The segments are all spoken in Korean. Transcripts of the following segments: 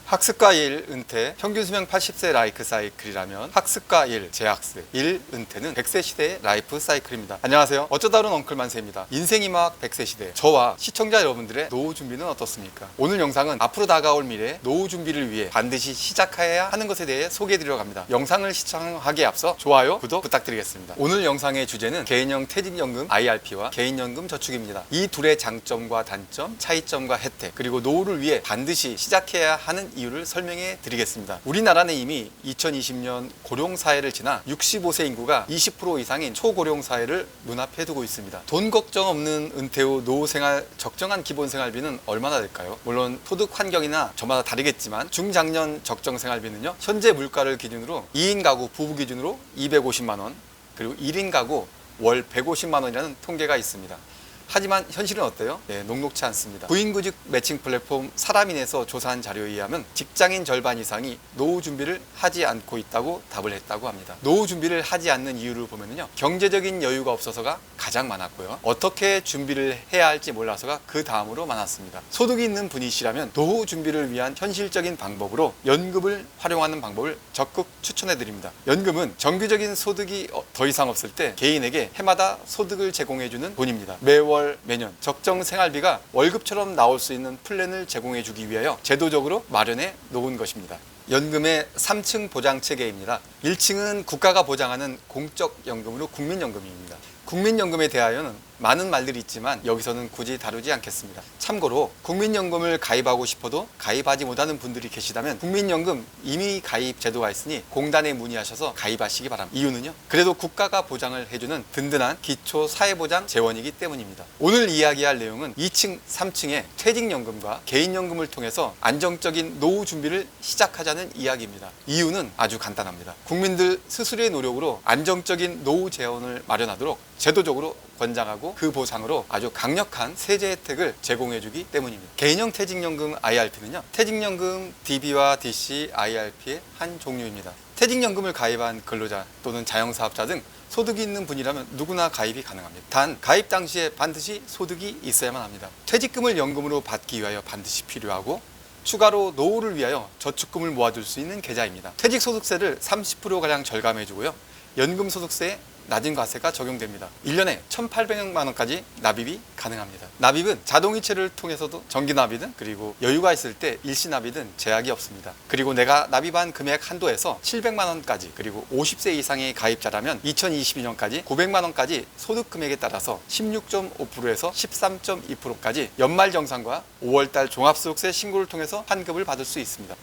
학습과 일 은퇴, 평균 수명 80세 라이프 사이클이라면 학습과 일, 재학습, 일 은퇴는 100세 시대의 라이프 사이클입니다. 안녕하세요. 어쩌다론 엉클 만세입니다. 인생이 막 100세 시대, 저와 시청자 여러분들의 노후 준비는 어떻습니까? 오늘 영상은 앞으로 다가올 미래 노후 준비를 위해 반드시 시작해야 하는 것에 대해 소개해드리려 합니다. 영상을 시청하기에 앞서 좋아요, 구독 부탁드리겠습니다. 오늘 영상의 주제는 개인형 퇴직연금 IRP와 개인연금 저축입니다. 이 둘의 장점과 단점, 차이점과 혜택, 그리고 노후를 위해 반드시 시작해야 하는 이유를 설명해 드리겠습니다. 우리나라는 이미 2020년 고령사회를 지나 65세 인구가 20% 이상인 초고령사회를 눈앞에 두고 있습니다. 돈 걱정 없는 은퇴 후 노후생활 적정한 기본생활비는 얼마나 될까요? 물론 소득 환경이나 저마다 다르겠지만 중장년 적정생활비는요, 현재 물가를 기준으로 2인 가구 부부 기준으로 250만원, 그리고 1인 가구 월 150만원이라는 통계가 있습니다. 하지만 현실은 어때요? 네, 녹록치 않습니다. 구인구직 매칭 플랫폼 사람인에서 조사한 자료에 의하면 직장인 절반 이상이 노후 준비를 하지 않고 있다고 답을 했다고 합니다. 노후 준비를 하지 않는 이유를 보면요, 경제적인 여유가 없어서가 가장 많았고요, 어떻게 준비를 해야 할지 몰라서가 그 다음으로 많았습니다. 소득이 있는 분이시라면 노후 준비를 위한 현실적인 방법으로 연금을 활용하는 방법을 적극 추천해 드립니다. 연금은 정규적인 소득이 더 이상 없을 때 개인에게 해마다 소득을 제공해주는 돈입니다. 매월 매년 적정 생활비가 월급처럼 나올 수 있는 플랜을 제공해 주기 위하여 제도적으로 마련해 놓은 것입니다. 연금의 3층 보장 체계입니다. 1층은 국가가 보장하는 공적연금으로 국민연금입니다. 국민연금에 대하여는 많은 말들이 있지만 여기서는 굳이 다루지 않겠습니다. 참고로 국민연금을 가입하고 싶어도 가입하지 못하는 분들이 계시다면 국민연금 이미 가입 제도가 있으니 공단에 문의하셔서 가입하시기 바랍니다. 이유는요, 그래도 국가가 보장을 해주는 든든한 기초 사회보장 재원이기 때문입니다. 오늘 이야기할 내용은 2층, 3층의 퇴직연금과 개인연금을 통해서 안정적인 노후 준비를 시작하자는 이야기입니다. 이유는 아주 간단합니다. 국민들 스스로의 노력으로 안정적인 노후 재원을 마련하도록 제도적으로 권장하고 그 보상으로 아주 강력한 세제 혜택을 제공해주기 때문입니다. 개인형 퇴직연금 IRP는요, 퇴직연금 DB와 DC IRP의 한 종류입니다. 퇴직연금을 가입한 근로자 또는 자영사업자 등 소득이 있는 분이라면 누구나 가입이 가능합니다. 단 가입 당시에 반드시 소득이 있어야만 합니다. 퇴직금을 연금으로 받기 위하여 반드시 필요하고, 추가로 노후를 위하여 저축금을 모아둘 수 있는 계좌입니다. 퇴직소득세를 30%가량 절감해주고요, 연금소득세에 낮은 과세가 적용됩니다. 1년에 1,800만 원까지 납입이 가능합니다. 납입은 자동이체를 통해서도 정기납이든 그리고 여유가 있을 때 일시납이든 제약이 없습니다. 그리고 내가 납입한 금액 한도에서 700만 원까지, 그리고 50세 이상의 가입자라면 2022년까지 900만 원까지 소득 금액에 따라서 16.5%에서 13.2%까지 연말정산과 5월달 종합소득세 신고를 통해서 환급을 받을 수 있습니다.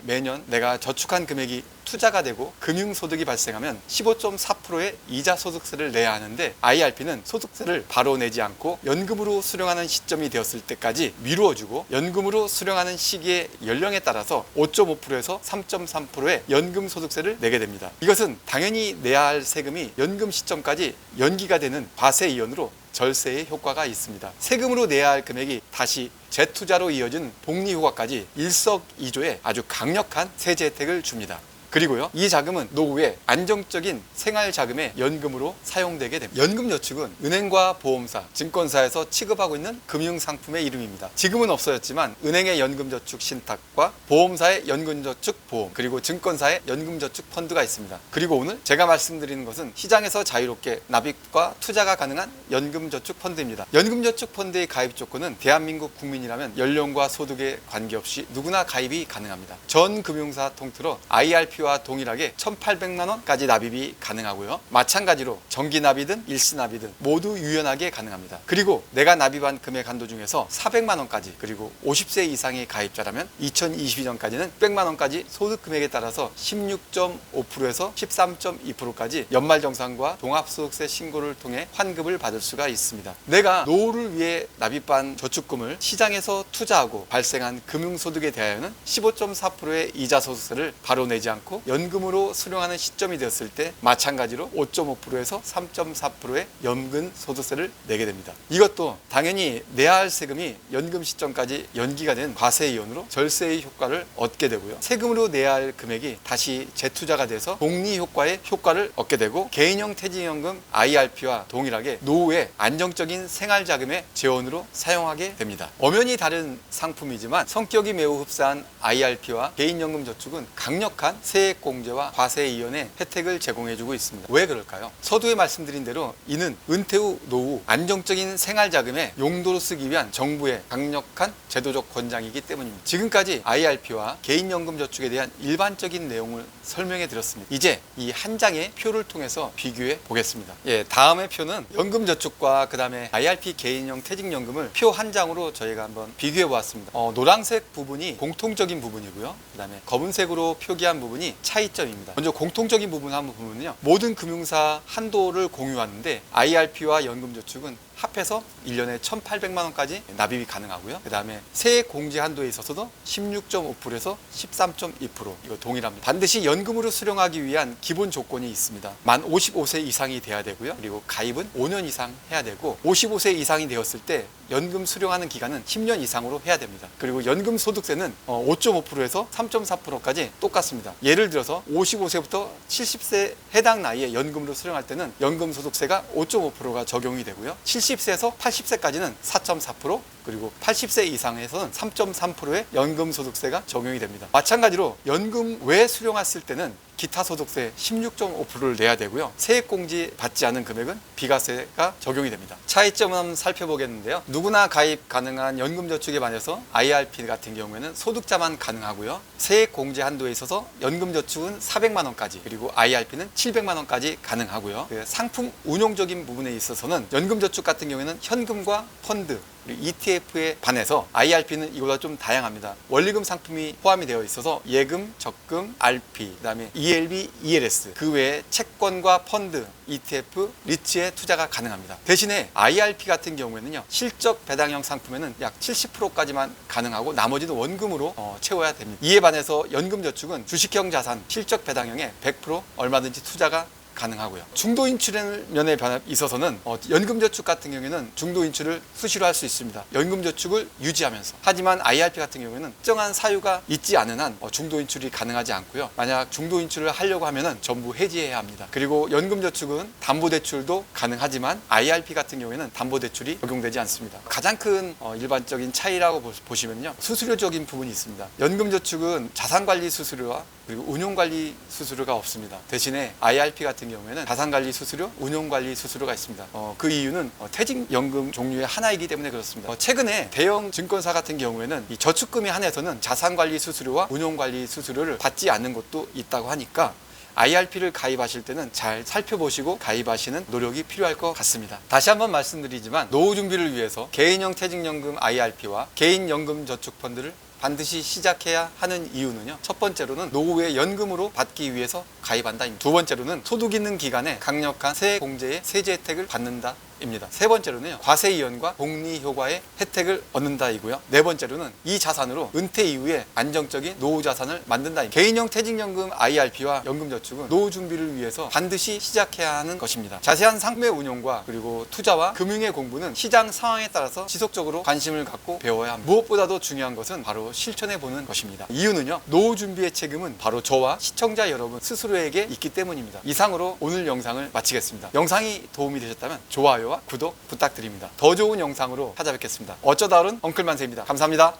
매년 내가 저축한 금액이 투자가 되고 금융소득이 발생하면 15.4%의 이자 소득세를 내야 하는데, IRP는 소득세를 바로 내지 않고 연금으로 수령하는 시점이 되었을 때까지 미루어주고, 연금으로 수령하는 시기의 연령에 따라서 5.5%에서 3.3%의 연금 소득세를 내게 됩니다. 이것은 당연히 내야 할 세금이 연금 시점까지 연기가 되는 과세 이연으로 절세의 효과가 있습니다. 세금으로 내야 할 금액이 다시 재투자로 이어진 복리 효과까지 일석이조의 아주 강력한 세제 혜택을 줍니다. 그리고요, 이 자금은 노후에 안정적인 생활 자금의 연금으로 사용되게 됩니다. 연금저축은 은행과 보험사, 증권사에서 취급하고 있는 금융상품의 이름입니다. 지금은 없어졌지만 은행의 연금저축 신탁과 보험사의 연금저축 보험, 그리고 증권사의 연금저축 펀드가 있습니다. 그리고 오늘 제가 말씀드리는 것은 시장에서 자유롭게 납입과 투자가 가능한 연금저축 펀드입니다. 연금저축 펀드의 가입 조건은 대한민국 국민이라면 연령과 소득에 관계없이 누구나 가입이 가능합니다. 전 금융사 통틀어 IRP 와 동일하게 1,800만 원까지 납입이 가능하고요, 마찬가지로 정기납이든 일시납이든 모두 유연하게 가능합니다. 그리고 내가 납입한 금액 한도 중에서 400만 원까지, 그리고 50세 이상의 가입자라면 2022년까지는 100만 원까지 소득 금액에 따라서 16.5%에서 13.2%까지 연말정산과 종합소득세 신고를 통해 환급을 받을 수가 있습니다. 내가 노후를 위해 납입한 저축금을 시장에서 투자하고 발생한 금융소득에 대하여는 15.4%의 이자 소득세를 바로 내지 않고 않고 연금으로 수령하는 시점이 되었을 때 마찬가지로 5.5%에서 3.4%의 연금 소득세를 내게 됩니다. 이것도 당연히 내야 할 세금이 연금 시점까지 연기가 된 과세이혼으로 절세의 효과를 얻게 되고요. 세금으로 내야 할 금액이 다시 재투자가 돼서 복리 효과의 효과를 얻게 되고, 개인형 퇴직연금 IRP와 동일하게 노후에 안정적인 생활자금의 재원으로 사용하게 됩니다. 엄연히 다른 상품이지만 성격이 매우 흡사한 IRP와 개인연금저축은 강력한 세액공제와 과세이혼의 혜택을 제공해주고 있습니다. 왜 그럴까요? 서두에 말씀드린 대로 이는 은퇴 후 노후 안정적인 생활자금의 용도로 쓰기 위한 정부의 강력한 제도적 권장이기 때문입니다. 지금까지 IRP와 개인연금저축에 대한 일반적인 내용을 설명해 드렸습니다. 이제 이 한 장의 표를 통해서 비교해 보겠습니다. 다음의 표는 연금저축과 그 다음에 IRP 개인형 퇴직연금을 표 한 장으로 저희가 한번 비교해 보았습니다. 노란색 부분이 공통적인 부분이고요. 그 다음에 검은색으로 표기한 부분이 차이점입니다. 먼저 공통적인 부분 한번 보면요, 모든 금융사 한도를 공유하는데 IRP와 연금저축은 합해서 1년에 1,800만 원까지 납입이 가능하고요. 그 다음에 세액 공제 한도에 있어서도 16.5%에서 13.2% 이거 동일합니다. 반드시 연금으로 수령하기 위한 기본 조건이 있습니다. 만 55세 이상이 돼야 되고요. 그리고 가입은 5년 이상 해야 되고, 55세 이상이 되었을 때 연금 수령하는 기간은 10년 이상으로 해야 됩니다. 그리고 연금 소득세는 5.5%에서 3.4%까지 똑같습니다. 예를 들어서 55세부터 70세 해당 나이에 연금으로 수령할 때는 연금 소득세가 5.5%가 적용이 되고요. 70세에서 80세까지는 4.4%, 그리고 80세 이상에서는 3.3%의 연금 소득세가 적용이 됩니다. 마찬가지로 연금 외 수령했을 때는 기타 소득세 16.5%를 내야 되고요. 세액공제 받지 않은 금액은 비과세가 적용이 됩니다. 차이점을 한번 살펴보겠는데요. 누구나 가입 가능한 연금저축에 반해서 IRP 같은 경우에는 소득자만 가능하고요. 세액공제 한도에 있어서 연금저축은 400만 원까지, 그리고 IRP는 700만 원까지 가능하고요. 상품 운용적인 부분에 있어서는 연금저축 같은 경우에는 현금과 펀드, 그리고 ETF에 반해서 IRP는 이보다 좀 다양합니다. 원리금 상품이 포함이 되어 있어서 예금, 적금, RP, 그다음에 ELB, ELS, 그 외에 채권과 펀드, ETF, 리츠에 투자가 가능합니다. 대신에 IRP 같은 경우에는요, 실적 배당형 상품에는 약 70%까지만 가능하고 나머지는 원금으로 채워야 됩니다. 이에 반해서 연금저축은 주식형 자산, 실적 배당형에 100% 얼마든지 투자가 가능하고요. 중도 인출 면에 있어서는 연금저축 같은 경우에는 중도 인출을 수시로 할 수 있습니다. 연금저축을 유지하면서. 하지만 IRP 같은 경우에는 특정한 사유가 있지 않은 한 중도 인출이 가능하지 않고요. 만약 중도 인출을 하려고 하면은 전부 해지해야 합니다. 그리고 연금저축은 담보대출도 가능하지만 IRP 같은 경우에는 담보대출이 적용되지 않습니다. 가장 큰 일반적인 차이라고 보시면요, 수수료적인 부분이 있습니다. 연금저축은 자산관리 수수료와 그리고 운용관리 수수료가 없습니다. 대신에 IRP 같은 경우에는 자산관리 수수료, 운용관리 수수료가 있습니다. 그 이유는 퇴직연금 종류의 하나이기 때문에 그렇습니다. 최근에 대형 증권사 같은 경우에는 이 저축금에 한해서는 자산관리 수수료와 운용관리 수수료를 받지 않는 곳도 있다고 하니까 IRP를 가입하실 때는 잘 살펴보시고 가입하시는 노력이 필요할 것 같습니다. 다시 한번 말씀드리지만 노후 준비를 위해서 개인형 퇴직연금 IRP와 개인연금저축펀드를 반드시 시작해야 하는 이유는요, 첫 번째로는 노후에 연금으로 받기 위해서 가입한다입니다. 두 번째로는 소득 있는 기간에 강력한 세액공제의 세제 혜택을 받는다 입니다. 세 번째로는요, 과세이혼과 복리 효과의 혜택을 얻는다이고요. 네 번째로는 이 자산으로 은퇴 이후에 안정적인 노후 자산을 만든다. 개인형 퇴직연금 IRP와 연금저축은 노후 준비를 위해서 반드시 시작해야 하는 것입니다. 자세한 상품의 운용과 그리고 투자와 금융의 공부는 시장 상황에 따라서 지속적으로 관심을 갖고 배워야 합니다. 무엇보다도 중요한 것은 바로 실천해 보는 것입니다. 이유는요, 노후 준비의 책임은 바로 저와 시청자 여러분 스스로에게 있기 때문입니다. 이상으로 오늘 영상을 마치겠습니다. 영상이 도움이 되셨다면 좋아요와 구독 부탁드립니다. 더 좋은 영상으로 찾아뵙겠습니다. 어쩌다 어른 엉클만세입니다. 감사합니다.